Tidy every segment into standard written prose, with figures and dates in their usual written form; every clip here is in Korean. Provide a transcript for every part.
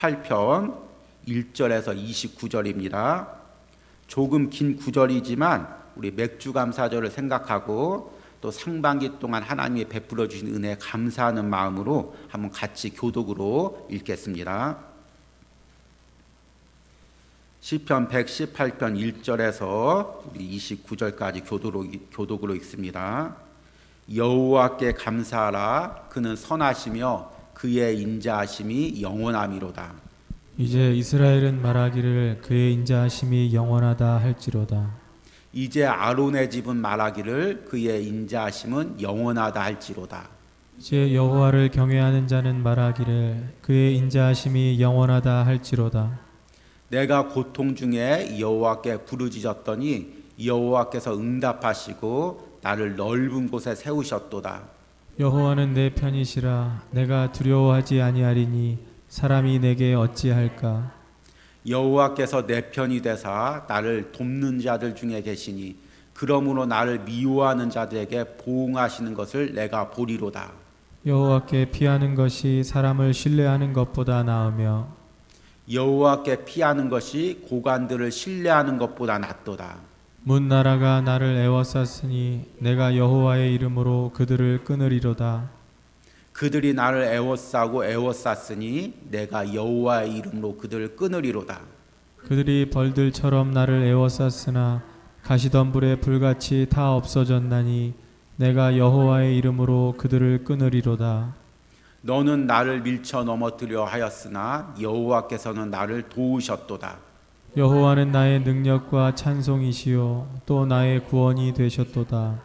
8편 1절에서 29절입니다. 조금 긴 구절이지만 우리 맥주감사절을 생각하고 또 상반기 동안 하나님이 베풀어 주신 은혜에 감사하는 마음으로 한번 같이 교독으로 읽겠습니다. 시편 118편 1절에서 우리 29절까지 교독으로 읽습니다. 여호와께 감사하라. 그는 선하시며 그의 인자하심이 영원함이로다. 이제 이스라엘은 말하기를 그의 인자하심이 영원하다 할지로다. 이제 아론의 집은 말하기를 그의 인자하심은 영원하다 할지로다. 이제 여호와를 경외하는 자는 말하기를 그의 인자하심이 영원하다 할지로다. 내가 고통 중에 여호와께 부르짖었더니 여호와께서 응답하시고 나를 넓은 곳에 세우셨도다. 여호와는 내 편이시라. 내가 두려워하지 아니하리니 사람이 내게 어찌할까. 여호와께서 내 편이 되사 나를 돕는 자들 중에 계시니 그러므로 나를 미워하는 자들에게 보응하시는 것을 내가 보리로다. 여호와께 피하는 것이 사람을 신뢰하는 것보다 나으며 여호와께 피하는 것이 고관들을 신뢰하는 것보다 낫도다. 문나라가 나를 애워쌌으니 내가 여호와의 이름으로 그들을 끊으리로다. 그들이 나를 애워쌌으니 내가 여호와의 이름으로 그들을 끊으리로다. 그들이 벌들처럼 나를 애워쌌으나 가시덤불에 불같이 다 없어졌나니 내가 여호와의 이름으로 그들을 끊으리로다. 너는 나를 밀쳐 넘어뜨려 하였으나 여호와께서는 나를 도우셨도다. 여호와는 나의 능력과 찬송이시요 또 나의 구원이 되셨도다.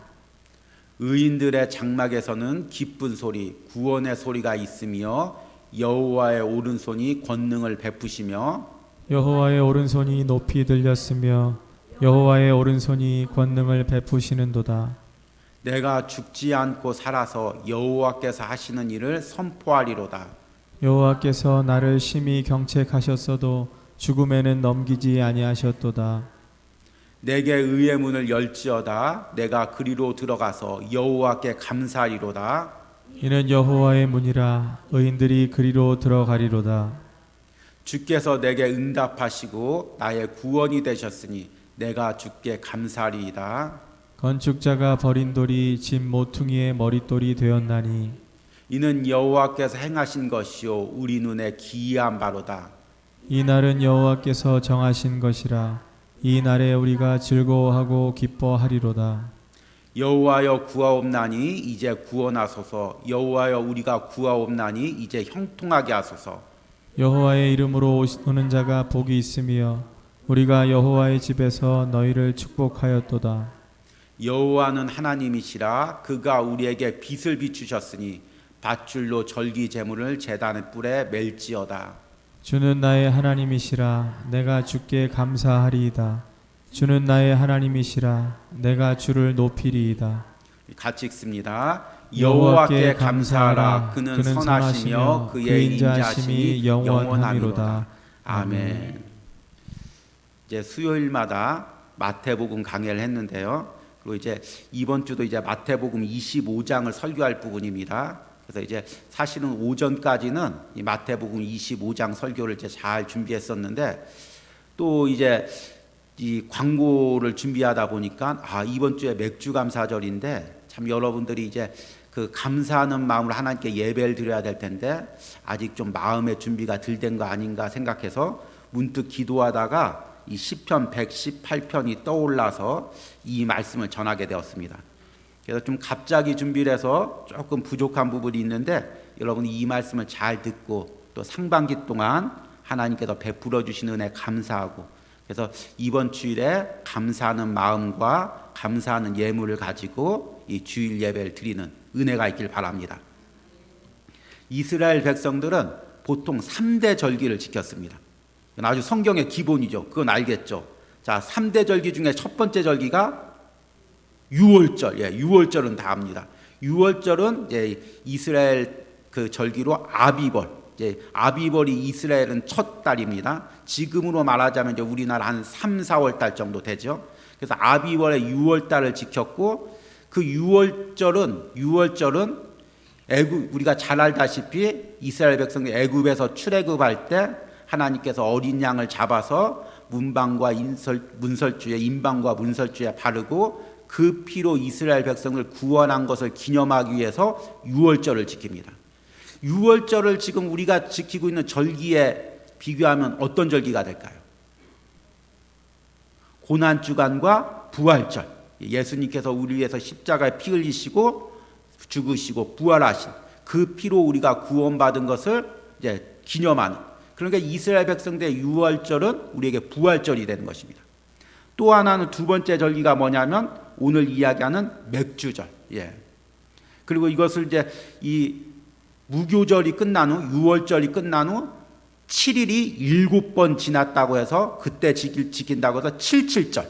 의인들의 장막에서는 기쁜 소리, 구원의 소리가 있으며 여호와의 오른손이 권능을 베푸시며 여호와의 오른손이 높이 들렸으며 여호와의 오른손이 권능을 베푸시는도다. 내가 죽지 않고 살아서 여호와께서 하시는 일을 선포하리로다. 여호와께서 나를 심히 경책하셨어도 죽음에는 넘기지 아니하셨도다. 내게 의의 문을 열지어다. 내가 그리로 들어가서 여호와께 감사하리로다. 이는 여호와의 문이라. 의인들이 그리로 들어가리로다. 주께서 내게 응답하시고 나의 구원이 되셨으니 내가 주께 감사하리이다. 건축자가 버린 돌이 집 모퉁이의 머릿돌이 되었나니 이는 여호와께서 행하신 것이요 우리 눈에 기이한 바로다. 이 날은 여호와께서 정하신 것이라. 이 날에 우리가 즐거워하고 기뻐하리로다. 여호와여 구하옵나니 이제 구원하소서. 여호와여 우리가 구하옵나니 이제 형통하게 하소서. 여호와의 이름으로 오는 자가 복이 있으며 우리가 여호와의 집에서 너희를 축복하였도다. 여호와는 하나님이시라. 그가 우리에게 빛을 비추셨으니 밧줄로 절기 제물을 제단의 뿔에 멜지어다. 주는 나의 하나님이시라. 내가 주께 감사하리이다. 주는 나의 하나님이시라. 내가 주를 높이리이다. 같이 읽습니다. 여호와께 감사하라. 그는 선하시며 그의 인자하심이 영원함이로다. 아멘. 이제 수요일마다 마태복음 강해를 했는데요. 그리고 이제 이번 주도 이제 마태복음 25장을 설교할 부분입니다. 그래서 이제 사실은 오전까지는 이 마태복음 25장 설교를 이제 잘 준비했었는데 또 이제 이 광고를 준비하다 보니까 이번 주에 맥주감사절인데 참 여러분들이 이제 그 감사하는 마음으로 하나님께 예배를 드려야 될 텐데 아직 좀 마음의 준비가 덜 된 거 아닌가 생각해서 문득 기도하다가 이 시편 118편이 떠올라서 이 말씀을 전하게 되었습니다. 그래서 좀 갑자기 준비를 해서 조금 부족한 부분이 있는데 여러분이 이 말씀을 잘 듣고 또 상반기 동안 하나님께서 베풀어 주신 은혜 감사하고 그래서 이번 주일에 감사하는 마음과 감사하는 예물을 가지고 이 주일 예배를 드리는 은혜가 있길 바랍니다. 이스라엘 백성들은 보통 3대 절기를 지켰습니다. 아주 성경의 기본이죠. 그건 알겠죠. 자, 3대 절기 중에 첫 번째 절기가 유월절, 유월절은 다 압니다. 유월절은 이스라엘 그 절기로 아비벌, 아비벌이 이스라엘은 첫 달입니다. 지금으로 말하자면 이제 우리나라 한 3, 4월 달 정도 되죠. 그래서 아비벌의 유월달을 지켰고 그 유월절은 우리가 잘 알다시피 이스라엘 백성이 애굽에서 출애굽할 때 하나님께서 어린 양을 잡아서 문방과 문설주에 인방과 문설주에 바르고 그 피로 이스라엘 백성을 구원한 것을 기념하기 위해서 유월절을 지킵니다. 유월절을 지금 우리가 지키고 있는 절기에 비교하면 어떤 절기가 될까요? 고난주간과 부활절. 예수님께서 우리 위해서 십자가에 피 흘리시고 죽으시고 부활하신 그 피로 우리가 구원받은 것을 이제 기념하는, 그러니까 이스라엘 백성들의 유월절은 우리에게 부활절이 되는 것입니다. 또 하나는 두 번째 절기가 뭐냐면 오늘 이야기하는 맥주절. 그리고 이것을 이제 이 무교절이 끝난 후, 유월절이 끝난 후 7일이 7번 지났다고 해서 그때 지킨다고 해서 77절,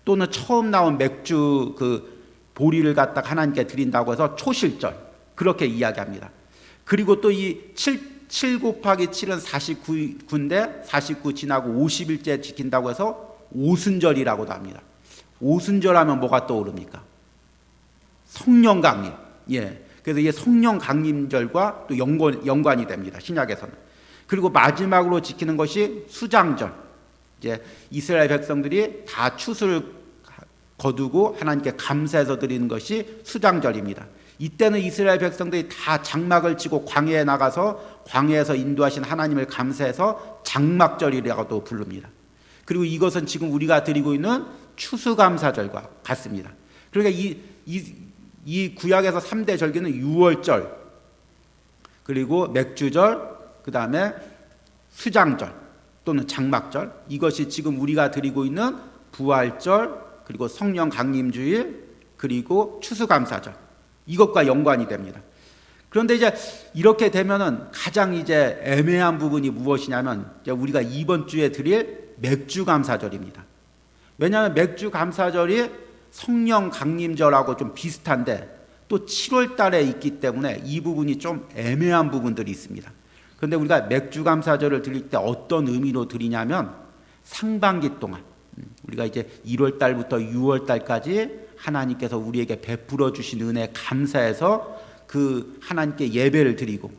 또는 처음 나온 맥주 그 보리를 갖다가 하나님께 드린다고 해서 초실절, 그렇게 이야기합니다. 그리고 또 이 7 곱하기 7은 49인데 49 지나고 50일째 지킨다고 해서 오순절이라고도 합니다. 오순절 하면 뭐가 떠오릅니까? 성령 강림. 그래서 이게 성령 강림절과 또 연관이 됩니다. 신약에서는. 그리고 마지막으로 지키는 것이 수장절. 이제 이스라엘 백성들이 다 추수를 거두고 하나님께 감사해서 드리는 것이 수장절입니다. 이때는 이스라엘 백성들이 다 장막을 치고 광야에 나가서 광야에서 인도하신 하나님을 감사해서 장막절이라고도 부릅니다. 그리고 이것은 지금 우리가 드리고 있는 추수감사절과 같습니다. 그러니까 이 구약에서 3대 절기는 유월절, 그리고 맥주절, 그 다음에 수장절 또는 장막절, 이것이 지금 우리가 드리고 있는 부활절, 그리고 성령 강림주일, 그리고 추수감사절, 이것과 연관이 됩니다. 그런데 이제 이렇게 되면은 가장 이제 애매한 부분이 무엇이냐면 이제 우리가 이번 주에 드릴 맥주감사절입니다. 왜냐하면 맥주감사절이 성령 강림절하고 좀 비슷한데 또 7월 달에 있기 때문에 이 부분이 좀 애매한 부분들이 있습니다. 그런데 우리가 맥주감사절을 드릴 때 어떤 의미로 드리냐면 상반기 동안 우리가 이제 1월 달부터 6월 달까지 하나님께서 우리에게 베풀어 주신 은혜 감사해서 그 하나님께 예배를 드리고,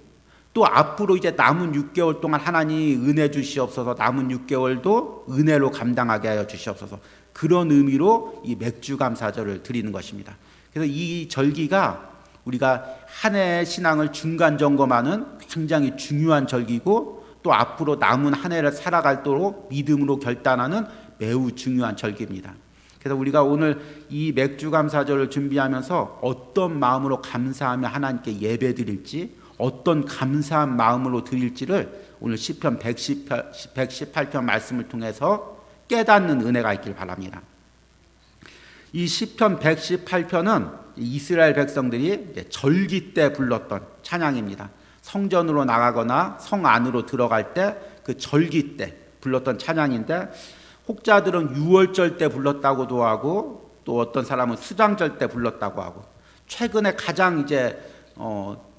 또 앞으로 이제 남은 6개월 동안 하나님이 은혜 주시옵소서, 남은 6개월도 은혜로 감당하게 하여 주시옵소서, 그런 의미로 이 맥주감사절을 드리는 것입니다. 그래서 이 절기가 우리가 한 해의 신앙을 중간 점검하는 굉장히 중요한 절기고, 또 앞으로 남은 한 해를 살아갈도록 믿음으로 결단하는 매우 중요한 절기입니다. 그래서 우리가 오늘 이 맥주감사절을 준비하면서 어떤 마음으로 감사하며 하나님께 예배 드릴지, 어떤 감사한 마음으로 드릴지를 오늘 시편 118편 말씀을 통해서 깨닫는 은혜가 있길 바랍니다. 이 시편 118편은 이스라엘 백성들이 절기 때 불렀던 찬양입니다. 성전으로 나가거나 성 안으로 들어갈 때 그 절기 때 불렀던 찬양인데, 혹자들은 유월절 때 불렀다고도 하고, 또 어떤 사람은 수장절 때 불렀다고 하고, 최근에 가장 이제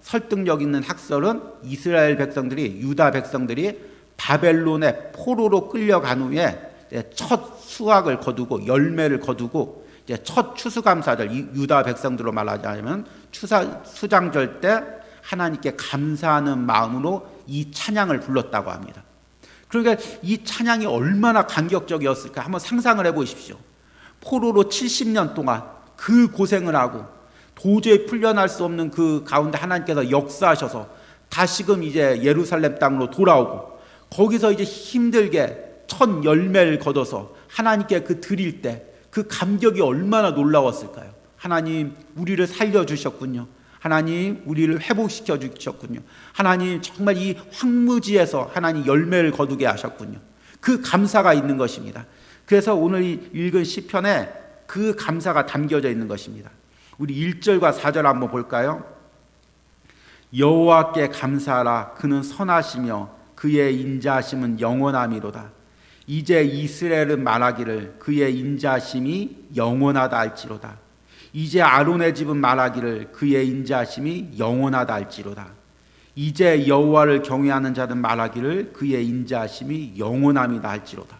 설득력 있는 학설은 이스라엘 백성들이, 유다 백성들이 바벨론의 포로로 끌려간 후에 첫 수확을 거두고 열매를 거두고 이제 첫 추수감사절, 유다 백성들로 말하자면 수장절 때 하나님께 감사하는 마음으로 이 찬양을 불렀다고 합니다. 그러니까 이 찬양이 얼마나 감격적이었을까 한번 상상을 해보십시오. 포로로 70년 동안 그 고생을 하고 도저히 풀려날 수 없는 그 가운데 하나님께서 역사하셔서 다시금 이제 예루살렘 땅으로 돌아오고, 거기서 이제 힘들게 첫 열매를 거둬서 하나님께 그 드릴 때 그 감격이 얼마나 놀라웠을까요? 하나님, 우리를 살려주셨군요. 하나님, 우리를 회복시켜 주셨군요. 하나님, 정말 이 황무지에서 하나님 열매를 거두게 하셨군요. 그 감사가 있는 것입니다. 그래서 오늘 읽은 시편에 그 감사가 담겨져 있는 것입니다. 우리 1절과 4절 한번 볼까요? 여호와께 감사하라. 그는 선하시며 그의 인자하심은 영원함이로다. 이제 이스라엘은 말하기를 그의 인자하심이 영원하다 할지로다. 이제 아론의 집은 말하기를 그의 인자하심이 영원하다 할지로다. 이제 여호와를 경외하는 자는 말하기를 그의 인자하심이 영원함이다 할지로다.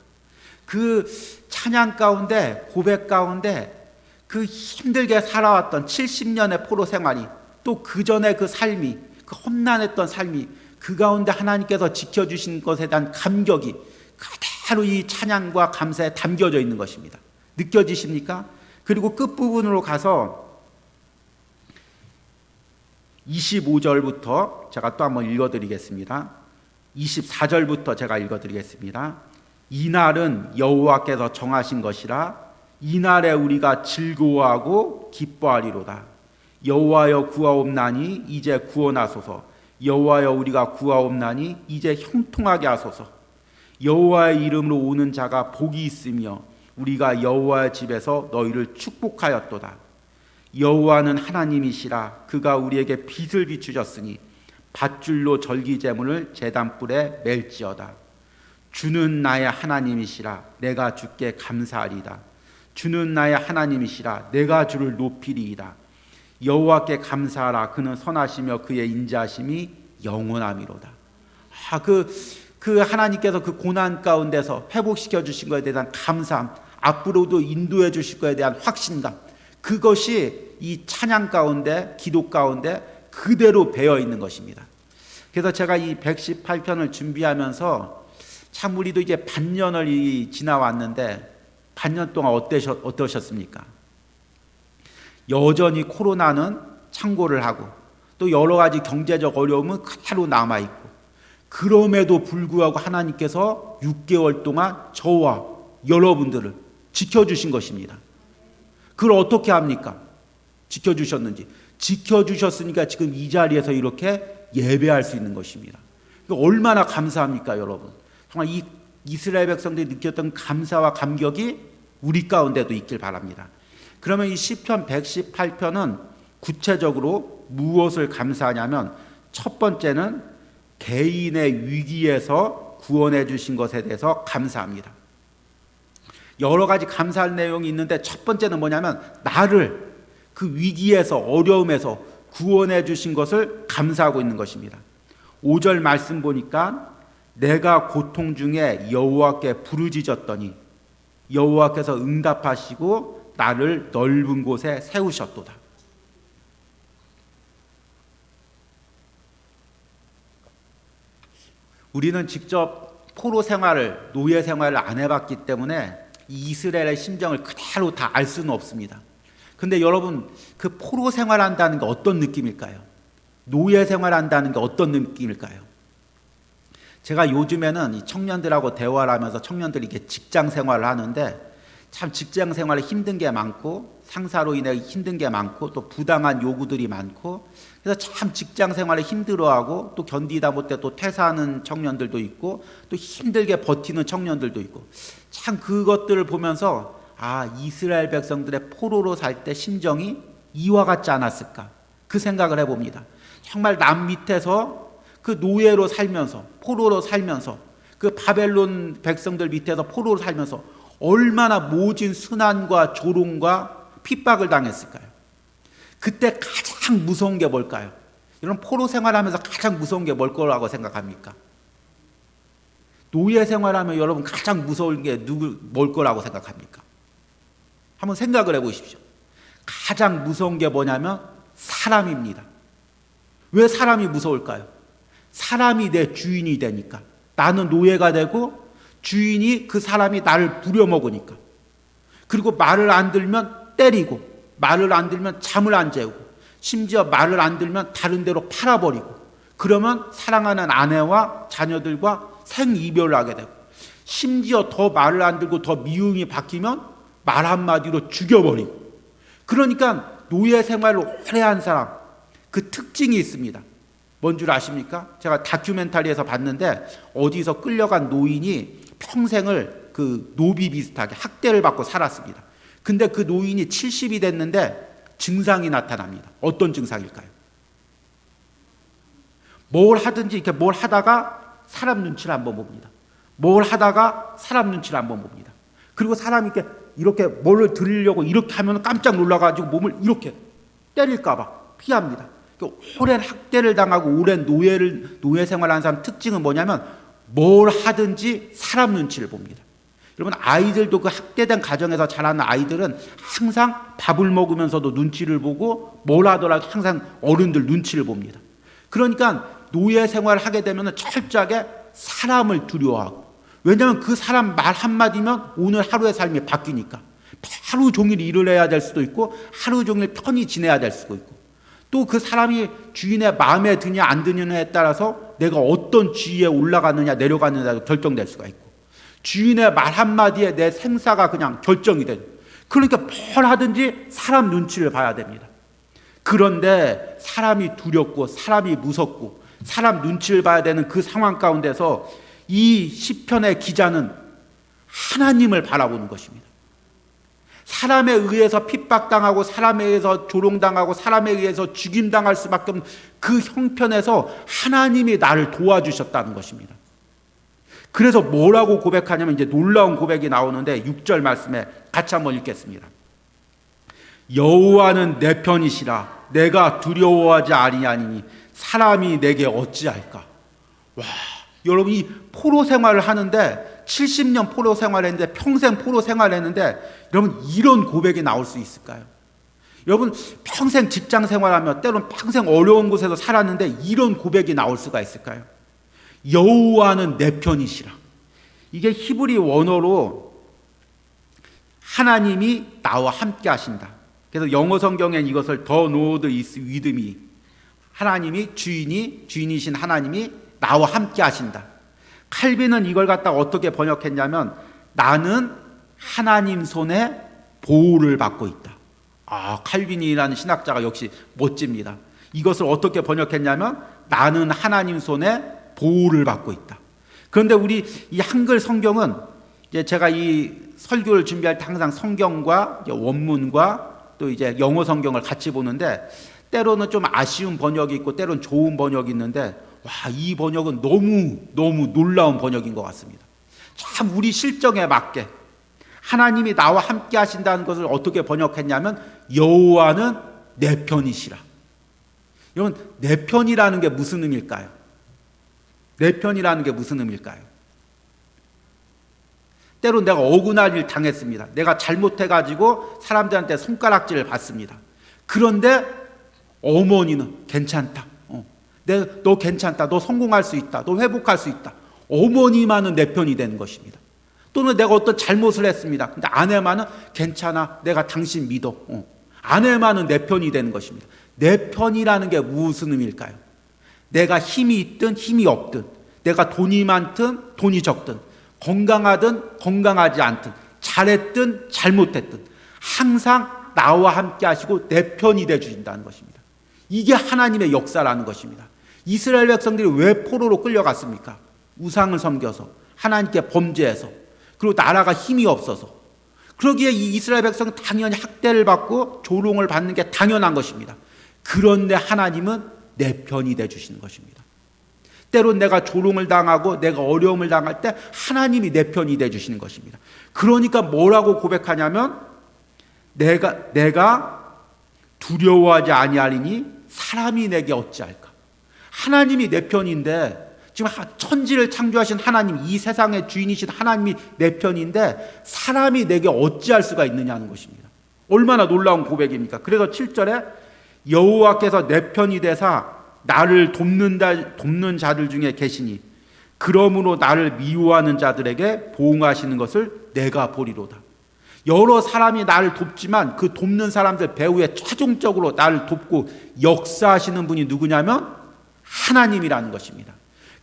그 찬양 가운데, 고백 가운데 그 힘들게 살아왔던 70년의 포로 생활이, 또 그 전에 그 삶이, 그 험난했던 삶이, 그 가운데 하나님께서 지켜주신 것에 대한 감격이 그대로 이 찬양과 감사에 담겨져 있는 것입니다. 느껴지십니까? 그리고 끝부분으로 가서 25절부터 제가 또 한번 읽어드리겠습니다. 24절부터 제가 읽어드리겠습니다. 이날은 여호와께서 정하신 것이라 이날에 우리가 즐거워하고 기뻐하리로다. 여호와여 구하옵나니 이제 구원하소서. 여호와여 우리가 구하옵나니 이제 형통하게 하소서. 여호와의 이름으로 오는 자가 복이 있으며 우리가 여호와의 집에서 너희를 축복하였도다. 여호와는 하나님이시라. 그가 우리에게 빛을 비추셨으니 밧줄로 절기제물을 제단불에 맬지어다. 주는 나의 하나님이시라. 내가 주께 감사하리다. 주는 나의 하나님이시라. 내가 주를 높이리이다. 여호와께 감사하라. 그는 선하시며 그의 인자하심이 영원함이로다. 그 하나님께서 그 고난 가운데서 회복시켜 주신 것에 대한 감사함, 앞으로도 인도해 주실 것에 대한 확신감, 그것이 이 찬양 가운데, 기도 가운데 그대로 배어 있는 것입니다. 그래서 제가 이 118편을 준비하면서 참 우리도 이제 반년을 지나왔는데 반년 동안 어떠셨습니까? 여전히 코로나는 창궐을 하고 또 여러 가지 경제적 어려움은 그대로 남아있고, 그럼에도 불구하고 하나님께서 6개월 동안 저와 여러분들을 지켜주신 것입니다. 그걸 어떻게 합니까? 지켜주셨는지. 지켜주셨으니까 지금 이 자리에서 이렇게 예배할 수 있는 것입니다. 얼마나 감사합니까, 여러분? 정말 이 이스라엘 백성들이 느꼈던 감사와 감격이 우리 가운데도 있길 바랍니다. 그러면 이 시편 118편은 구체적으로 무엇을 감사하냐면, 첫 번째는 개인의 위기에서 구원해 주신 것에 대해서 감사합니다. 여러 가지 감사할 내용이 있는데 첫 번째는 뭐냐면, 나를 그 위기에서, 어려움에서 구원해 주신 것을 감사하고 있는 것입니다. 5절 말씀 보니까 내가 고통 중에 여호와께 부르짖었더니 여호와께서 응답하시고 나를 넓은 곳에 세우셨도다. 우리는 직접 포로 생활을, 노예 생활을 안 해봤기 때문에 이 이스라엘의 심정을 그대로 다 알 수는 없습니다. 근데 여러분, 그 포로 생활한다는 게 어떤 느낌일까요? 노예 생활한다는 게 어떤 느낌일까요? 제가 요즘에는 이 청년들하고 대화를 하면서 청년들이 이렇게 직장 생활을 하는데, 참 직장 생활에 힘든 게 많고, 상사로 인해 힘든 게 많고, 또 부당한 요구들이 많고, 그래서 참 직장 생활에 힘들어하고, 또 견디다 못해 또 퇴사하는 청년들도 있고, 또 힘들게 버티는 청년들도 있고, 참 그것들을 보면서 이스라엘 백성들의 포로로 살 때 심정이 이와 같지 않았을까, 그 생각을 해봅니다. 정말 남 밑에서 그 노예로 살면서, 포로로 살면서, 그 바벨론 백성들 밑에서 포로로 살면서 얼마나 모진 순환과 조롱과 핍박을 당했을까요? 그때 가장 무서운 게 뭘까요? 이런 포로 생활하면서 가장 무서운 게 뭘 거라고 생각합니까? 노예 생활하면 여러분 가장 무서운 게 뭘 거라고 생각합니까? 한번 생각을 해보십시오. 가장 무서운 게 뭐냐면 사람입니다. 왜 사람이 무서울까요? 사람이 내 주인이 되니까. 나는 노예가 되고 주인이, 그 사람이 나를 부려먹으니까. 그리고 말을 안 들면 때리고, 말을 안 들면 잠을 안 재우고, 심지어 말을 안 들면 다른 데로 팔아버리고, 그러면 사랑하는 아내와 자녀들과 생이별을 하게 되고, 심지어 더 말을 안 들고 더 미움이 바뀌면 말 한마디로 죽여버리고. 그러니까 노예 생활을 오래 한 사람, 그 특징이 있습니다. 뭔 줄 아십니까? 제가 다큐멘터리에서 봤는데, 어디서 끌려간 노인이 평생을 그 노비 비슷하게 학대를 받고 살았습니다. 근데 그 노인이 70이 됐는데 증상이 나타납니다. 어떤 증상일까요? 뭘 하든지 이렇게 뭘 하다가 사람 눈치를 한번 봅니다. 뭘 하다가 사람 눈치를 한번 봅니다. 그리고 사람이 이렇게 뭘 들으려고 이렇게 하면 깜짝 놀라가지고 몸을 이렇게 때릴까봐 피합니다. 오랜 학대를 당하고 오랜 노예 생활하는 사람 특징은 뭐냐면, 뭘 하든지 사람 눈치를 봅니다. 여러분, 아이들도 그 학대된 가정에서 자라는 아이들은 항상 밥을 먹으면서도 눈치를 보고, 뭘 하더라도 항상 어른들 눈치를 봅니다. 그러니까 노예 생활을 하게 되면 철저하게 사람을 두려워하고, 왜냐하면 그 사람 말 한마디면 오늘 하루의 삶이 바뀌니까 하루 종일 일을 해야 될 수도 있고 하루 종일 편히 지내야 될 수도 있고, 또 그 사람이 주인의 마음에 드냐 안 드냐에 따라서 내가 어떤 지위에 올라가느냐 내려가느냐도 결정될 수가 있고, 주인의 말 한마디에 내 생사가 그냥 결정이 되는, 그러니까 뭘 하든지 사람 눈치를 봐야 됩니다. 그런데 사람이 두렵고 사람이 무섭고 사람 눈치를 봐야 되는 그 상황 가운데서 이 시편의 기자는 하나님을 바라보는 것입니다. 사람에 의해서 핍박당하고 사람에 의해서 조롱당하고 사람에 의해서 죽임당할 수밖에 없는 그 형편에서 하나님이 나를 도와주셨다는 것입니다. 그래서 뭐라고 고백하냐면 이제 놀라운 고백이 나오는데 6절 말씀에 같이 한번 읽겠습니다. 여호와는 내 편이시라 내가 두려워하지 아니하니 사람이 내게 어찌할까. 와, 여러분 이 포로 생활을 하는데 70년 포로 생활했는데 평생 포로 생활했는데 여러분 이런 고백이 나올 수 있을까요? 여러분 평생 직장 생활하며 때로는 평생 어려운 곳에서 살았는데 이런 고백이 나올 수가 있을까요? 여호와는 내 편이시라. 이게 히브리 원어로 하나님이 나와 함께 하신다. 그래서 영어 성경엔 이것을 The Lord is with me. 하나님이 주인이신 하나님이 나와 함께 하신다. 칼빈은 이걸 갖다가 어떻게 번역했냐면 나는 하나님 손에 보호를 받고 있다. 칼빈이라는 신학자가 역시 멋집니다. 이것을 어떻게 번역했냐면 나는 하나님 손에 보호를 받고 있다. 그런데 우리 이 한글 성경은 이제 제가 이 설교를 준비할 때 항상 성경과 원문과 또 이제 영어 성경을 같이 보는데 때로는 좀 아쉬운 번역이 있고 때로는 좋은 번역이 있는데 이 번역은 너무 놀라운 번역인 것 같습니다. 참 우리 실정에 맞게 하나님이 나와 함께 하신다는 것을 어떻게 번역했냐면 여호와는 내 편이시라. 여러분 내 편이라는 게 무슨 의미일까요? 내 편이라는 게 무슨 의미일까요? 때로 내가 억울한 일 당했습니다. 내가 잘못해가지고 사람들한테 손가락질을 받습니다. 그런데 어머니는 괜찮다. 너 괜찮다. 너 성공할 수 있다. 너 회복할 수 있다. 어머니만은 내 편이 되는 것입니다. 또는 내가 어떤 잘못을 했습니다. 근데 아내만은 괜찮아. 내가 당신 믿어. 아내만은 내 편이 되는 것입니다. 내 편이라는 게 무슨 의미일까요? 내가 힘이 있든 힘이 없든, 내가 돈이 많든 돈이 적든, 건강하든 건강하지 않든, 잘했든 잘못했든 항상 나와 함께 하시고 내 편이 되어 주신다는 것입니다. 이게 하나님의 역사라는 것입니다. 이스라엘 백성들이 왜 포로로 끌려갔습니까? 우상을 섬겨서, 하나님께 범죄해서, 그리고 나라가 힘이 없어서. 그러기에 이 이스라엘 백성은 당연히 학대를 받고 조롱을 받는 게 당연한 것입니다. 그런데 하나님은 내 편이 되어 주시는 것입니다. 때론 내가 조롱을 당하고 내가 어려움을 당할 때 하나님이 내 편이 되어 주시는 것입니다. 그러니까 뭐라고 고백하냐면 내가 두려워하지 아니하리니 사람이 내게 어찌할까. 하나님이 내 편인데, 지금 천지를 창조하신 하나님, 이 세상의 주인이신 하나님이 내 편인데 사람이 내게 어찌할 수가 있느냐는 것입니다. 얼마나 놀라운 고백입니까? 그래서 7절에 여호와께서 내 편이 되사 나를 돕는 자들 중에 계시니 그러므로 나를 미워하는 자들에게 보응하시는 것을 내가 보리로다. 여러 사람이 나를 돕지만 그 돕는 사람들 배후에 최종적으로 나를 돕고 역사하시는 분이 누구냐면 하나님이라는 것입니다.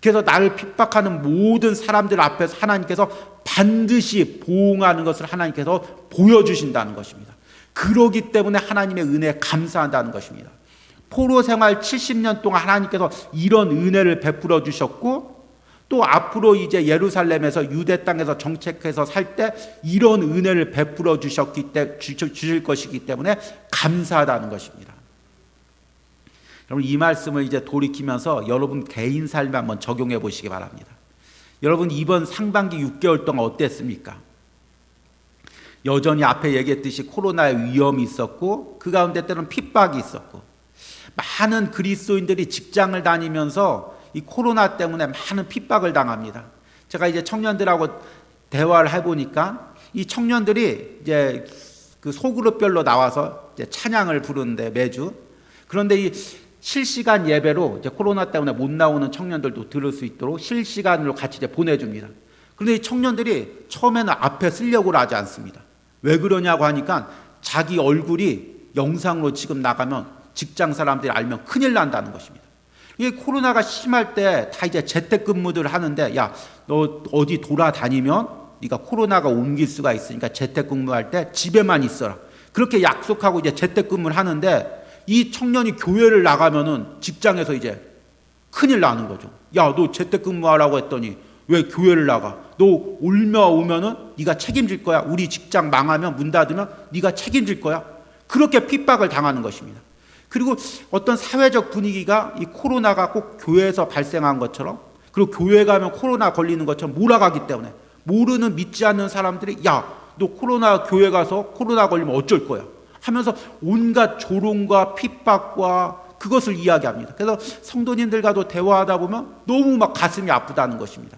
그래서 나를 핍박하는 모든 사람들 앞에서 하나님께서 반드시 보응하는 것을 하나님께서 보여주신다는 것입니다. 그러기 때문에 하나님의 은혜에 감사한다는 것입니다. 포로 생활 70년 동안 하나님께서 이런 은혜를 베풀어 주셨고, 또 앞으로 이제 예루살렘에서 유대 땅에서 정착해서 살 때 이런 은혜를 베풀어 주실 것이기 때문에 감사하다는 것입니다. 여러분 이 말씀을 이제 돌이키면서 여러분 개인 삶에 한번 적용해 보시기 바랍니다. 여러분 이번 상반기 6개월 동안 어땠습니까? 여전히 앞에 얘기했듯이 코로나의 위험이 있었고 그 가운데 때는 핍박이 있었고, 많은 그리스도인들이 직장을 다니면서 이 코로나 때문에 많은 핍박을 당합니다. 제가 이제 청년들하고 대화를 해보니까 이 청년들이 이제 그 소그룹별로 나와서 이제 찬양을 부르는데 매주, 그런데 이 실시간 예배로 이제 코로나 때문에 못 나오는 청년들도 들을 수 있도록 실시간으로 같이 이제 보내줍니다. 그런데 이 청년들이 처음에는 앞에 쓰려고 하지 않습니다. 왜 그러냐고 하니까 자기 얼굴이 영상으로 지금 나가면 직장 사람들이 알면 큰일 난다는 것입니다. 이게 코로나가 심할 때 다 이제 재택근무들 하는데, 야, 너 어디 돌아다니면 네가 코로나가 옮길 수가 있으니까 재택근무할 때 집에만 있어라. 그렇게 약속하고 이제 재택근무를 하는데, 이 청년이 교회를 나가면은 직장에서 이제 큰일 나는 거죠. 야, 너 재택근무하라고 했더니 왜 교회를 나가? 너 오면은 네가 책임질 거야. 우리 직장 망하면 문 닫으면 네가 책임질 거야. 그렇게 핍박을 당하는 것입니다. 그리고 어떤 사회적 분위기가 이 코로나가 꼭 교회에서 발생한 것처럼, 그리고 교회 가면 코로나 걸리는 것처럼 몰아가기 때문에 모르는 믿지 않는 사람들이, 야, 너 코로나 교회 가서 코로나 걸리면 어쩔 거야 하면서 온갖 조롱과 핍박과 그것을 이야기합니다. 그래서 성도님들과도 대화하다 보면 너무 막 가슴이 아프다는 것입니다.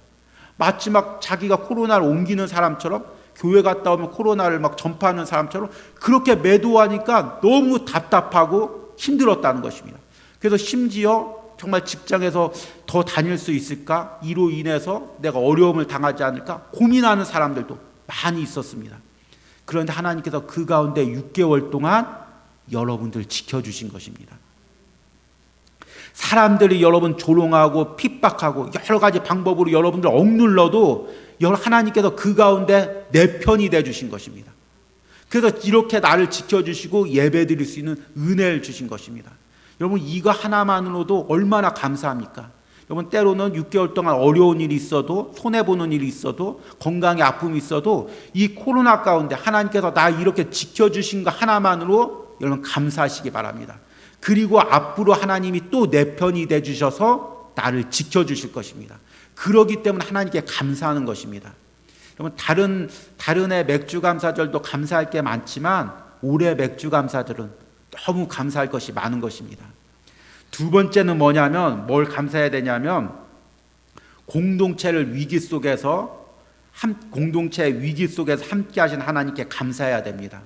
마치 막 자기가 코로나를 옮기는 사람처럼, 교회 갔다 오면 코로나를 막 전파하는 사람처럼 그렇게 매도하니까 너무 답답하고 힘들었다는 것입니다. 그래서 심지어 정말 직장에서 더 다닐 수 있을까? 이로 인해서 내가 어려움을 당하지 않을까? 고민하는 사람들도 많이 있었습니다. 그런데 하나님께서 그 가운데 6개월 동안 여러분들 지켜주신 것입니다. 사람들이 여러분 조롱하고 핍박하고 여러 가지 방법으로 여러분들 억눌러도 하나님께서 그 가운데 내 편이 되어주신 것입니다. 그래서 이렇게 나를 지켜주시고 예배드릴 수 있는 은혜를 주신 것입니다. 여러분, 이거 하나만으로도 얼마나 감사합니까? 여러분, 때로는 6개월 동안 어려운 일이 있어도, 손해보는 일이 있어도, 건강에 아픔이 있어도 이 코로나 가운데 하나님께서 나 이렇게 지켜주신 거 하나만으로 여러분 감사하시기 바랍니다. 그리고 앞으로 하나님이 또 내 편이 되주셔서 나를 지켜주실 것입니다. 그러기 때문에 하나님께 감사하는 것입니다. 여러분, 다른 해 맥주 감사절도 감사할 게 많지만 올해 맥주 감사절은 너무 감사할 것이 많은 것입니다. 두 번째는 뭐냐면, 뭘 감사해야 되냐면, 공동체의 위기 속에서 함께 하신 하나님께 감사해야 됩니다.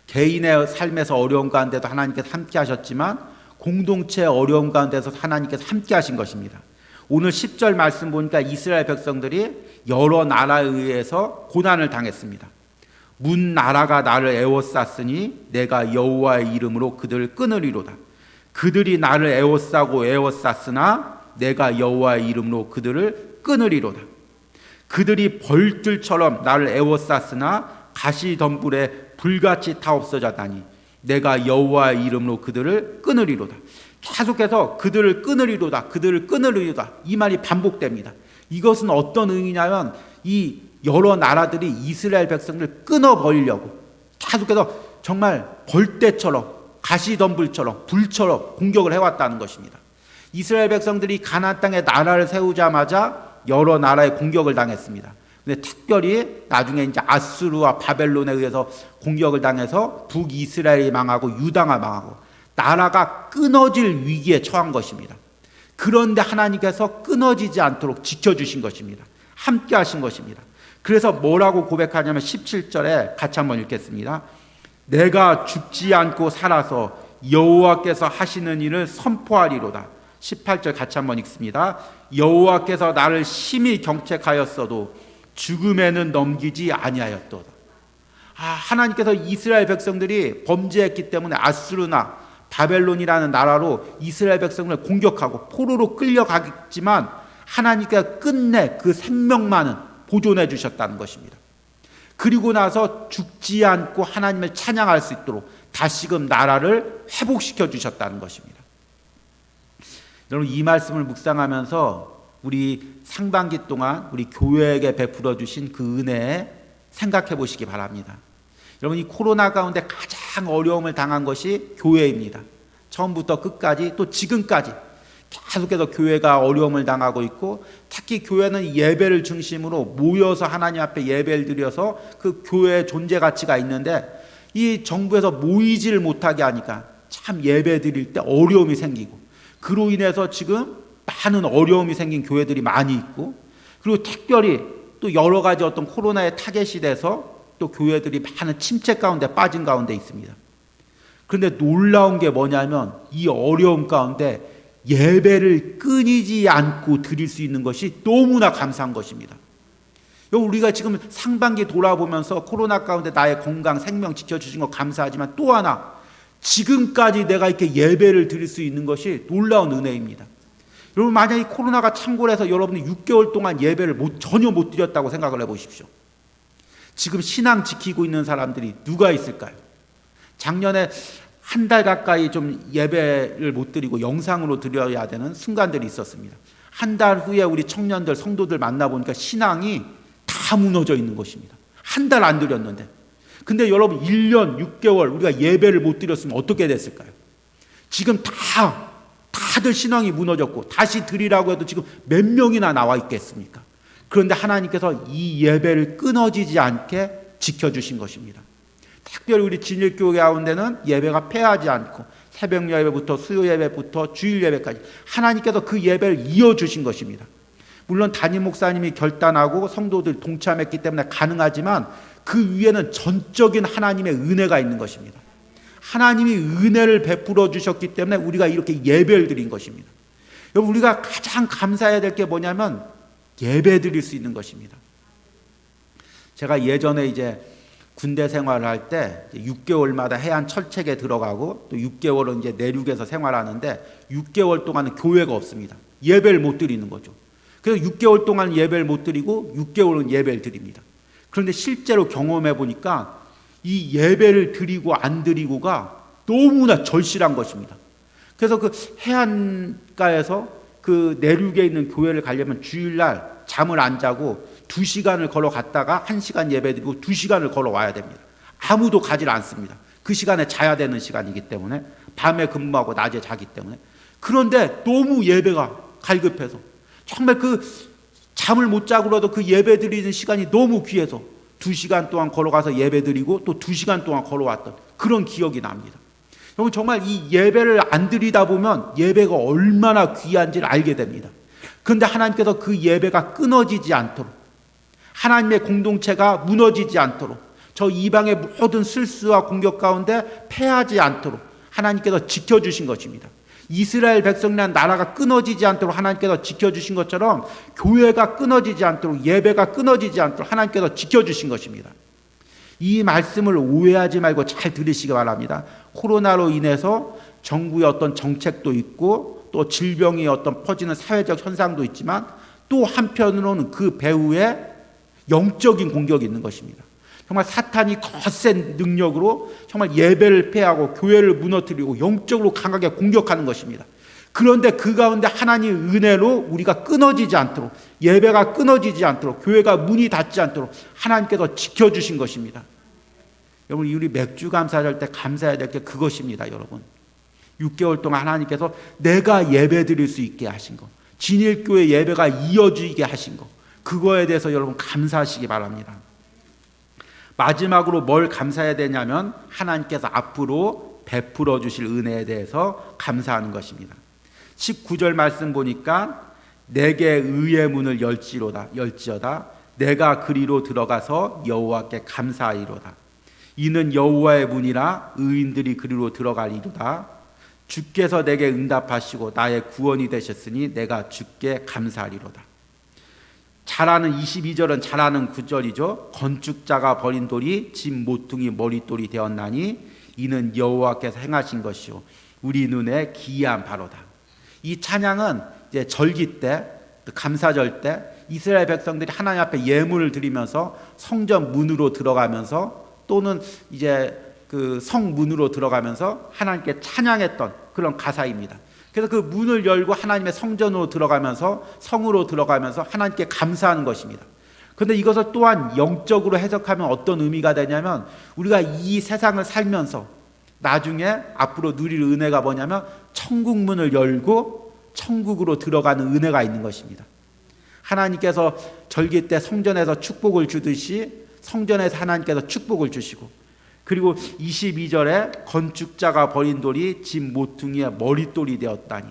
개인의 삶에서 어려운 가운데도 하나님께서 함께 하셨지만 공동체의 어려운 가운데서 하나님께서 함께 하신 것입니다. 오늘 10절 말씀 보니까 이스라엘 백성들이 여러 나라에 의해서 고난을 당했습니다. 문 나라가 나를 애워쌌으니 내가 여호와의 이름으로 그들을 끊으리로다. 그들이 나를 애워쌌으나 내가 여호와의 이름으로 그들을 끊으리로다. 그들이 벌들처럼 나를 애워쌌으나 가시덤불에 불같이 타 없어졌다니 내가 여호와의 이름으로 그들을 끊으리로다. 계속해서 그들을 끊으리로다, 그들을 끊으리로다, 이 말이 반복됩니다. 이것은 어떤 의미냐면, 이 여러 나라들이 이스라엘 백성을 끊어버리려고 계속해서 정말 벌떼처럼, 가시덤불처럼, 불처럼 공격을 해왔다는 것입니다. 이스라엘 백성들이 가나안 땅에 나라를 세우자마자 여러 나라의 공격을 당했습니다. 근데 특별히 나중에 이제 아수르와 바벨론에 의해서 공격을 당해서 북이스라엘이 망하고 유다가 망하고 나라가 끊어질 위기에 처한 것입니다. 그런데 하나님께서 끊어지지 않도록 지켜주신 것입니다. 함께 하신 것입니다. 그래서 뭐라고 고백하냐면 17절에 같이 한번 읽겠습니다. 내가 죽지 않고 살아서 여호와께서 하시는 일을 선포하리로다. 18절 같이 한번 읽습니다. 여호와께서 나를 심히 경책하였어도 죽음에는 넘기지 아니하였도다. 하나님께서 이스라엘 백성들이 범죄했기 때문에 아수르나 바벨론이라는 나라로 이스라엘 백성을 공격하고 포로로 끌려가겠지만 하나님께서 끝내 그 생명만은 보존해 주셨다는 것입니다. 그리고 나서 죽지 않고 하나님을 찬양할 수 있도록 다시금 나라를 회복시켜 주셨다는 것입니다. 여러분, 이 말씀을 묵상하면서 우리 상반기 동안 우리 교회에게 베풀어 주신 그 은혜에 생각해 보시기 바랍니다. 여러분, 이 코로나 가운데 가장 어려움을 당한 것이 교회입니다. 처음부터 끝까지 또 지금까지 계속해서 교회가 어려움을 당하고 있고, 특히 교회는 예배를 중심으로 모여서 하나님 앞에 예배를 드려서 그 교회의 존재 가치가 있는데, 이 정부에서 모이지를 못하게 하니까 참 예배 드릴 때 어려움이 생기고, 그로 인해서 지금 많은 어려움이 생긴 교회들이 많이 있고, 그리고 특별히 또 여러 가지 어떤 코로나의 타겟이 돼서 또 교회들이 많은 침체 가운데 빠진 가운데 있습니다. 그런데 놀라운 게 뭐냐면 이 어려움 가운데 예배를 끊이지 않고 드릴 수 있는 것이 너무나 감사한 것입니다. 우리가 지금 상반기 돌아보면서 코로나 가운데 나의 건강, 생명 지켜주신 거 감사하지만 또 하나, 지금까지 내가 이렇게 예배를 드릴 수 있는 것이 놀라운 은혜입니다. 여러분, 만약에 코로나가 창궐 해서 여러분이 6개월 동안 예배를 전혀 못 드렸다고 생각을 해보십시오. 지금 신앙 지키고 있는 사람들이 누가 있을까요? 작년에 한 달 가까이 좀 예배를 못 드리고 영상으로 드려야 되는 순간들이 있었습니다. 한 달 후에 우리 청년들, 성도들 만나보니까 신앙이 다 무너져 있는 것입니다. 한 달 안 드렸는데. 근데 여러분 1년 6개월 우리가 예배를 못 드렸으면 어떻게 됐을까요? 지금 다들 신앙이 무너졌고 다시 드리라고 해도 지금 몇 명이나 나와 있겠습니까? 그런데 하나님께서 이 예배를 끊어지지 않게 지켜주신 것입니다. 특별히 우리 진일교회 가운데는 예배가 폐하지 않고 새벽 예배부터 수요 예배부터 주일 예배까지 하나님께서 그 예배를 이어주신 것입니다. 물론 담임 목사님이 결단하고 성도들 동참했기 때문에 가능하지만 그 위에는 전적인 하나님의 은혜가 있는 것입니다. 하나님이 은혜를 베풀어 주셨기 때문에 우리가 이렇게 예배를 드린 것입니다. 여러분, 우리가 가장 감사해야 될 게 뭐냐면 예배 드릴 수 있는 것입니다. 제가 예전에 이제 군대 생활을 할 때 6개월마다 해안 철책에 들어가고 또 6개월은 이제 내륙에서 생활하는데 6개월 동안은 교회가 없습니다. 예배를 못 드리는 거죠. 그래서 6개월 동안 예배를 못 드리고 6개월은 예배를 드립니다. 그런데 실제로 경험해 보니까 이 예배를 드리고 안 드리고가 너무나 절실한 것입니다. 그래서 그 해안가에서 그 내륙에 있는 교회를 가려면 주일날 잠을 안 자고 2시간을 걸어갔다가 1시간 예배드리고 2시간을 걸어와야 됩니다. 아무도 가질 않습니다. 그 시간에 자야 되는 시간이기 때문에, 밤에 근무하고 낮에 자기 때문에. 그런데 너무 예배가 갈급해서 정말 그 잠을 못 자고라도 그 예배 드리는 시간이 너무 귀해서 2시간 동안 걸어가서 예배 드리고 또 2시간 동안 걸어왔던 그런 기억이 납니다. 여러분, 정말 이 예배를 안 드리다 보면 예배가 얼마나 귀한지를 알게 됩니다. 그런데 하나님께서 그 예배가 끊어지지 않도록, 하나님의 공동체가 무너지지 않도록, 저 이방의 모든 실수와 공격 가운데 패하지 않도록 하나님께서 지켜주신 것입니다. 이스라엘 백성이라는 나라가 끊어지지 않도록 하나님께서 지켜주신 것처럼 교회가 끊어지지 않도록, 예배가 끊어지지 않도록 하나님께서 지켜주신 것입니다. 이 말씀을 오해하지 말고 잘 들으시기 바랍니다. 코로나로 인해서 정부의 어떤 정책도 있고 또 질병이 어떤 퍼지는 사회적 현상도 있지만 또 한편으로는 그 배후에 영적인 공격이 있는 것입니다. 정말 사탄이 거센 능력으로 정말 예배를 폐하고 교회를 무너뜨리고 영적으로 강하게 공격하는 것입니다. 그런데 그 가운데 하나님의 은혜로 우리가 끊어지지 않도록, 예배가 끊어지지 않도록, 교회가 문이 닫지 않도록 하나님께서 지켜주신 것입니다. 여러분, 우리 맥주 감사할 때 감사해야 될 게 그것입니다. 여러분, 6개월 동안 하나님께서 내가 예배 드릴 수 있게 하신 것, 진일교회 예배가 이어지게 하신 것, 그거에 대해서 여러분 감사하시기 바랍니다. 마지막으로 뭘 감사해야 되냐면 하나님께서 앞으로 베풀어 주실 은혜에 대해서 감사하는 것입니다. 19절 말씀 보니까 내게 의의 문을 열지어다 내가 그리로 들어가서 여호와께 감사하리로다. 이는 여호와의 문이라 의인들이 그리로 들어가리로다. 주께서 내게 응답하시고 나의 구원이 되셨으니 내가 주께 감사하리로다. 잘하는 22절은 잘하는 9절이죠. 건축자가 버린 돌이 집 모퉁이 머릿돌이 되었나니 이는 여호와께서 행하신 것이요 우리 눈에 기이한 바로다. 이 찬양은 이제 절기 때, 감사절 때 이스라엘 백성들이 하나님 앞에 예물을 드리면서 성전 문으로 들어가면서 또는 이제 그 성문으로 들어가면서 하나님께 찬양했던 그런 가사입니다. 그래서 그 문을 열고 하나님의 성전으로 들어가면서 성으로 들어가면서 하나님께 감사하는 것입니다. 그런데 이것을 또한 영적으로 해석하면 어떤 의미가 되냐면 우리가 이 세상을 살면서 나중에 앞으로 누릴 은혜가 뭐냐면 천국 문을 열고 천국으로 들어가는 은혜가 있는 것입니다. 하나님께서 절기 때 성전에서 축복을 주듯이 성전에서 하나님께서 축복을 주시고, 그리고 22절에 건축자가 버린 돌이 집 모퉁이의 머릿돌이 되었다니,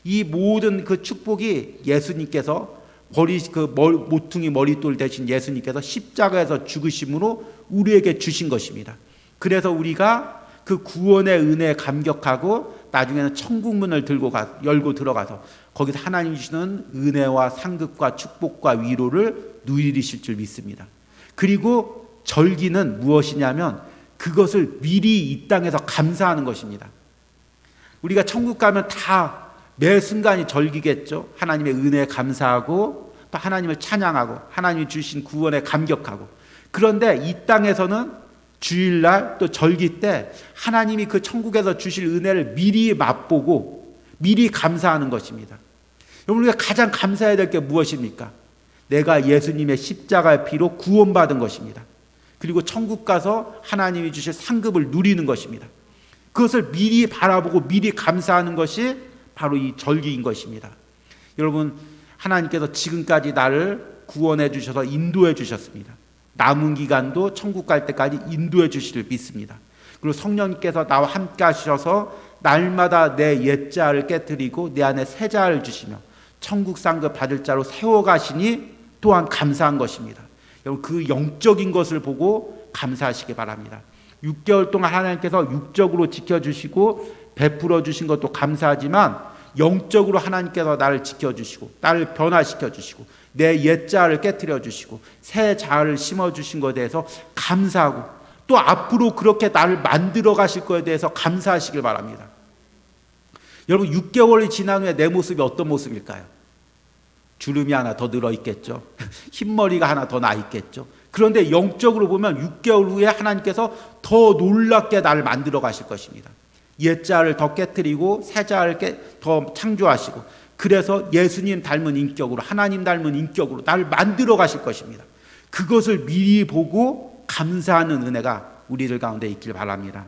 이 모든 그 축복이 예수님께서 모퉁이 머릿돌 대신 예수님께서 십자가에서 죽으심으로 우리에게 주신 것입니다. 그래서 우리가 그 구원의 은혜에 감격하고 나중에는 천국 문을 열고 들어가서 거기서 하나님 주시는 은혜와 상급과 축복과 위로를 누리실 줄 믿습니다. 그리고 절기는 무엇이냐면 그것을 미리 이 땅에서 감사하는 것입니다. 우리가 천국 가면 다 매 순간이 절기겠죠. 하나님의 은혜에 감사하고 또 하나님을 찬양하고 하나님이 주신 구원에 감격하고. 그런데 이 땅에서는 주일날 또 절기 때 하나님이 그 천국에서 주실 은혜를 미리 맛보고 미리 감사하는 것입니다. 여러분, 우리가 가장 감사해야 될 게 무엇입니까? 내가 예수님의 십자가의 피로 구원받은 것입니다. 그리고 천국 가서 하나님이 주실 상급을 누리는 것입니다. 그것을 미리 바라보고 미리 감사하는 것이 바로 이 절기인 것입니다. 여러분, 하나님께서 지금까지 나를 구원해 주셔서 인도해 주셨습니다. 남은 기간도 천국 갈 때까지 인도해 주시를 믿습니다. 그리고 성령님께서 나와 함께 하셔서 날마다 내 옛자를 깨뜨리고 내 안에 새 자를 주시며 천국 상급 받을 자로 세워가시니 또한 감사한 것입니다. 여러분, 그 영적인 것을 보고 감사하시기 바랍니다. 6개월 동안 하나님께서 육적으로 지켜주시고 베풀어 주신 것도 감사하지만 영적으로 하나님께서 나를 지켜주시고 나를 변화시켜 주시고 내 옛자를 깨뜨려 주시고 새 자를 심어 주신 것에 대해서 감사하고 또 앞으로 그렇게 나를 만들어 가실 것에 대해서 감사하시길 바랍니다. 여러분, 6개월이 지난 후에 내 모습이 어떤 모습일까요? 주름이 하나 더 늘어 있겠죠. 흰머리가 하나 더 나 있겠죠. 그런데 영적으로 보면 6개월 후에 하나님께서 더 놀랍게 나를 만들어 가실 것입니다. 옛자를 더 깨뜨리고 새자를 더 창조하시고, 그래서 예수님 닮은 인격으로, 하나님 닮은 인격으로 나를 만들어 가실 것입니다. 그것을 미리 보고 감사하는 은혜가 우리들 가운데 있길 바랍니다.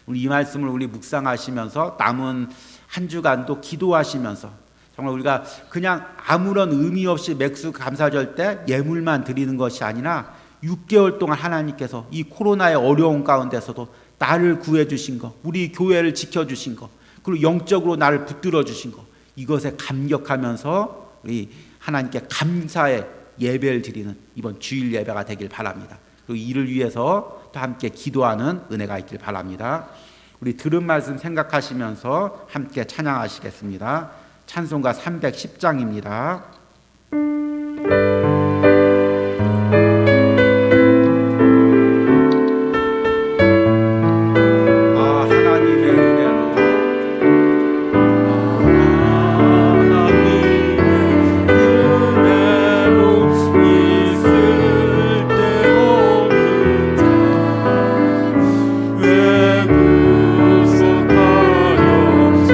우리 이 말씀을 우리 묵상하시면서 남은 한 주간도 기도하시면서 정말 우리가 그냥 아무런 의미 없이 맥수 감사절 때 예물만 드리는 것이 아니라 6개월 동안 하나님께서 이 코로나의 어려운 가운데서도 나를 구해주신 것, 우리 교회를 지켜주신 것, 그리고 영적으로 나를 붙들어 주신 것, 이것에 감격하면서 우리 하나님께 감사의 예배를 드리는 이번 주일 예배가 되길 바랍니다. 그리고 이를 위해서 또 함께 기도하는 은혜가 있길 바랍니다. 우리 들은 말씀 생각하시면서 함께 찬양하시겠습니다. 찬송가 310장입니다.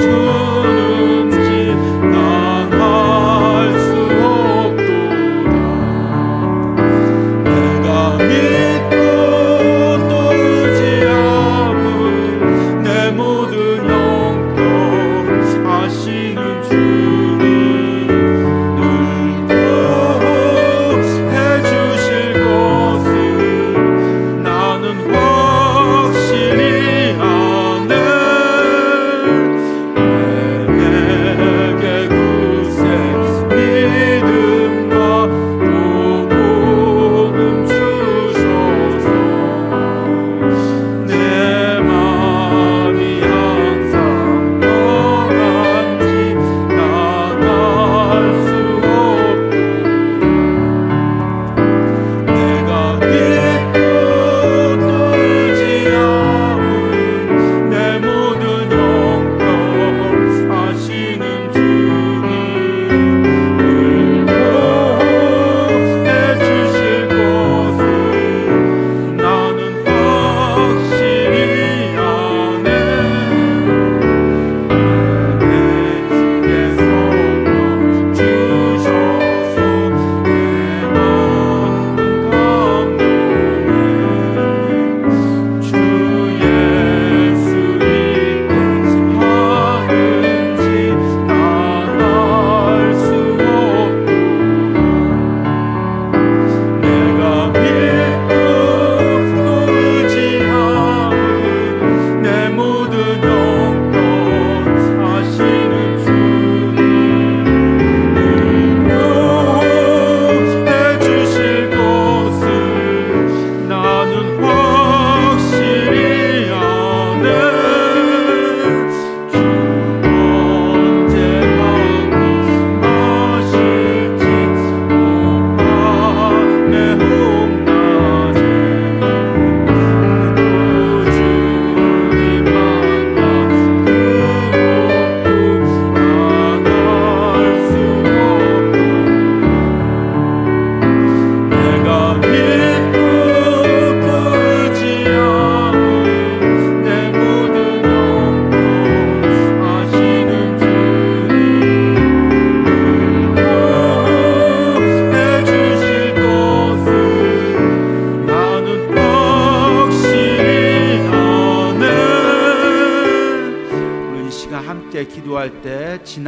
주는지 난 알 수 없도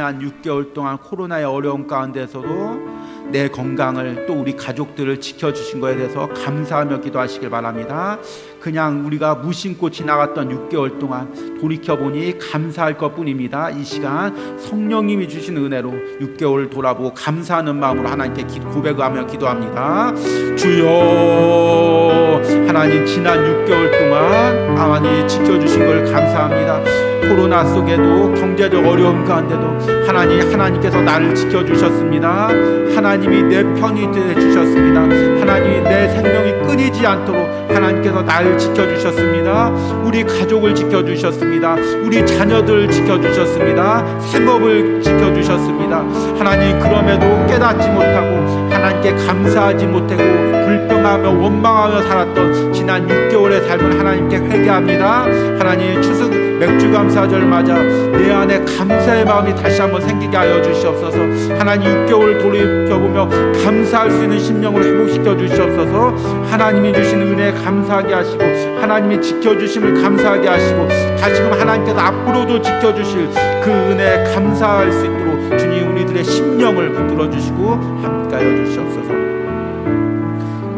지난 6개월 동안 코로나의 어려움 가운데서도 내 건강을 또 우리 가족들을 지켜주신 것에 대해서 감사하며 기도하시길 바랍니다. 그냥 우리가 무심코 지나갔던 6개월 동안 돌이켜보니 감사할 것뿐입니다. 이 시간 성령님이 주신 은혜로 6개월 돌아보고 감사하는 마음으로 하나님께 고백하며 기도합니다. 주여, 하나님 지난 6개월 동안 하나님 지켜주신 걸 감사합니다. 코로나 속에도 경제적 어려움 가운데도 하나님께서 나를 지켜주셨습니다. 하나님이 내 편이 되주셨습니다. 하나님이 내 생명이 끊이지 않도록 하나님께서 나를 지켜주셨습니다. 우리 가족을 지켜주셨습니다. 우리 자녀들을 지켜주셨습니다. 생업을 지켜주셨습니다. 하나님, 그럼에도 깨닫지 못하고 하나님께 감사하지 못하고 불평하며 원망하며 살았던 지난 6개월의 삶을 하나님께 회개합니다. 하나님, 추석 맥주 감사절 맞아 내 안에 감사의 마음이 다시 한번 생기게 하여 주시옵소서. 하나님, 6개월 돌이켜보며 감사할 수 있는 심령을 회복시켜 주시옵소서. 하나님이 주신 은혜에 감사하게 하시고 하나님이 지켜주심을 감사하게 하시고 다시금 하나님께서 앞으로도 지켜주실 그 은혜에 감사할 수 있도록 주님 우리들의 심령을 붙들어 주시고 함께하여 주시옵소서.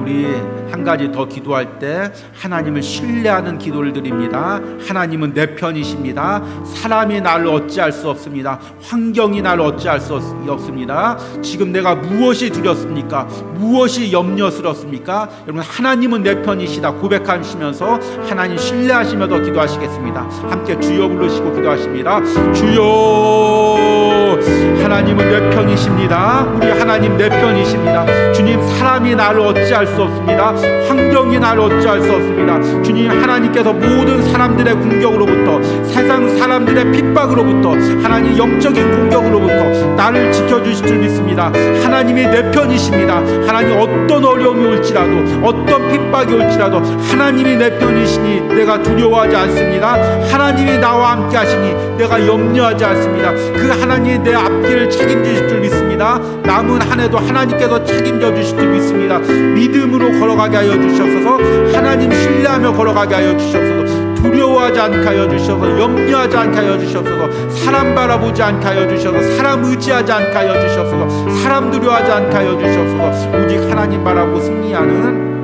우리 한 가지 더 기도할 때 하나님을 신뢰하는 기도를 드립니다. 하나님은 내 편이십니다. 사람이 나를 어찌할 수 없습니다. 환경이 나를 어찌할 수 없습니다. 지금 내가 무엇이 두렵습니까? 무엇이 염려스럽습니까? 여러분, 하나님은 내 편이시다 고백하시면서 하나님 신뢰하시면서 기도하시겠습니다. 함께 주여 부르시고 기도하십니다. 주여, 하나님은 내 편이십니다. 우리 하나님 내 편이십니다. 주님, 사람이 나를 어찌할 수 없습니다. 환경이 나를 어찌할 수 없습니다. 주님, 하나님께서 모든 사람들의 공격으로부터, 세상 사람들의 핍박으로부터, 하나님 영적인 공격으로부터 나를 지켜주실 줄 믿습니다. 하나님이 내 편이십니다. 하나님, 어떤 어려움이 올지라도, 어떤 핍박이 올지라도 하나님이 내 편이시니 내가 두려워하지 않습니다. 하나님이 나와 함께 하시니 내가 염려하지 않습니다. 그 하나님이 내 앞길을 책임지실 줄 믿습니다. 남은 한 해도 하나님께서 책임져 주실 줄 믿습니다. 믿음으로 걸어가게 하여 주시옵소서. 하나님 신뢰하며 걸어가게 하여 주시옵소서. 두려워하지 않게 하여 주시옵소서. 염려하지 않게 하여 주시옵소서. 사람 바라보지 않게 하여 주시옵소서. 사람 의지하지 않게 하여 주시옵소서. 사람 두려워하지 않게 하여 주시옵소서. 오직 하나님 바라보고 승리하는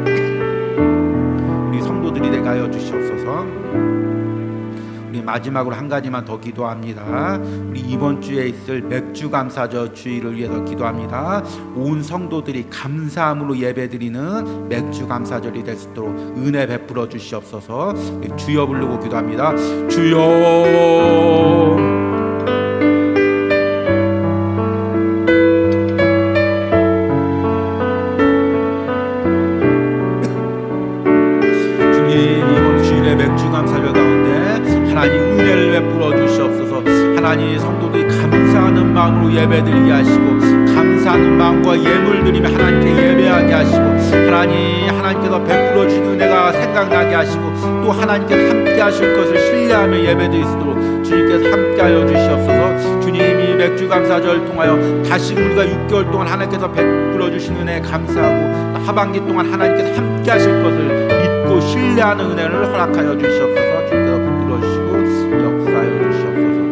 우리 성도들이 되게 하여 주시옵소서. 우리 마지막으로 한 가지만 더 기도합니다. 우리 이번 주에 있을 맥주 감사절 주일을 위해서 기도합니다. 온 성도들이 감사함으로 예배드리는 맥주 감사절이 될 수 있도록 은혜 베풀어 주시옵소서. 주여 부르고 기도합니다. 주여, 맥주 감사절 가운데 하나님 은혜를 베풀어 주시옵소서. 하나님, 성도들이 감사하는 마음으로 예배드리게 하시고 감사하는 마음과 예물 드리며 하나님께 예배하게 하시고 하나님께서 베풀어 주신 은혜가 생각나게 하시고 또 하나님께서 함께 하실 것을 신뢰하며 예배드릴 수 있도록 주님께서 함께 하여 주시옵소서. 주님이 맥주 감사절 통하여 다시 우리가 6개월 동안 하나님께서 베풀어 주신 은혜에 감사하고 하반기 동안 하나님께서 함께 하실 것을 믿고 신뢰하는 은혜를 허락하여 주시옵소서. 주님께서 붙들어 주시고 역사하여 주시옵소서.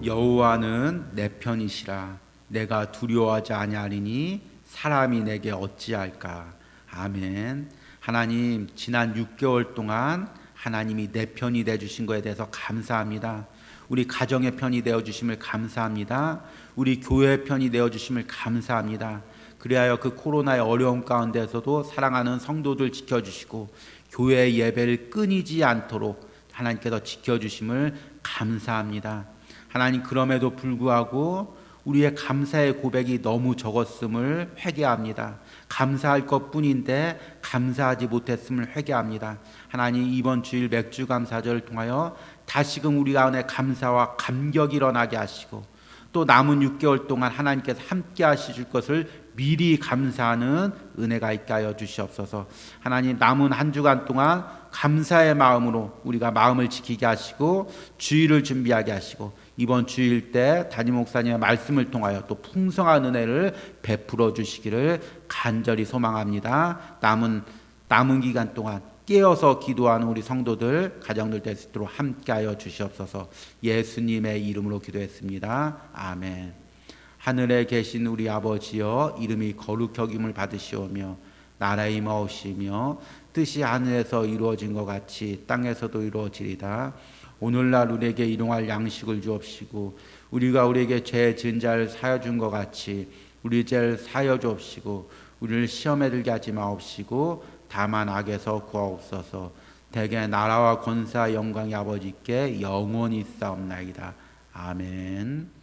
여호와는 내 편이시라. 내가 두려워하지 아니하리니 사람이 내게 어찌할까. 아멘. 하나님, 지난 6개월 동안 하나님이 내 편이 되어주신 것에 대해서 감사합니다. 우리 가정의 편이 되어주심을 감사합니다. 우리 교회의 편이 되어주심을 감사합니다. 그리하여 그 코로나의 어려움 가운데서도 사랑하는 성도들 지켜주시고 교회의 예배를 끊이지 않도록 하나님께서 지켜주심을 감사합니다. 하나님, 그럼에도 불구하고 우리의 감사의 고백이 너무 적었음을 회개합니다. 감사할 것뿐인데 감사하지 못했음을 회개합니다. 하나님, 이번 주일 맥주 감사절을 통하여 다시금 우리 안에 감사와 감격이 일어나게 하시고 또 남은 6개월 동안 하나님께서 함께 하실 것을 미리 감사하는 은혜가 있게 하여 주시옵소서. 하나님, 남은 한 주간 동안 감사의 마음으로 우리가 마음을 지키게 하시고 주일을 준비하게 하시고 이번 주일 때 담임 목사님의 말씀을 통하여 또 풍성한 은혜를 베풀어 주시기를 간절히 소망합니다. 남은 기간 동안 깨어서 기도하는 우리 성도들, 가정들 될 수 있도록 함께하여 주시옵소서. 예수님의 이름으로 기도했습니다. 아멘. 하늘에 계신 우리 아버지여, 이름이 거룩히 여김을 받으시오며 나라의 임하오시며 뜻이 하늘에서 이루어진 것 같이 땅에서도 이루어지리다. 오늘날 우리에게 일용할 양식을 주옵시고 우리가 우리에게 죄 지은 자를 사여 준 것 같이 우리 죄를 사여 주옵시고 우리를 시험에 들게 하지 마옵시고 다만 악에서 구하옵소서. 대개 나라와 권세와 영광이 아버지께 영원히 있사옵나이다. 아멘.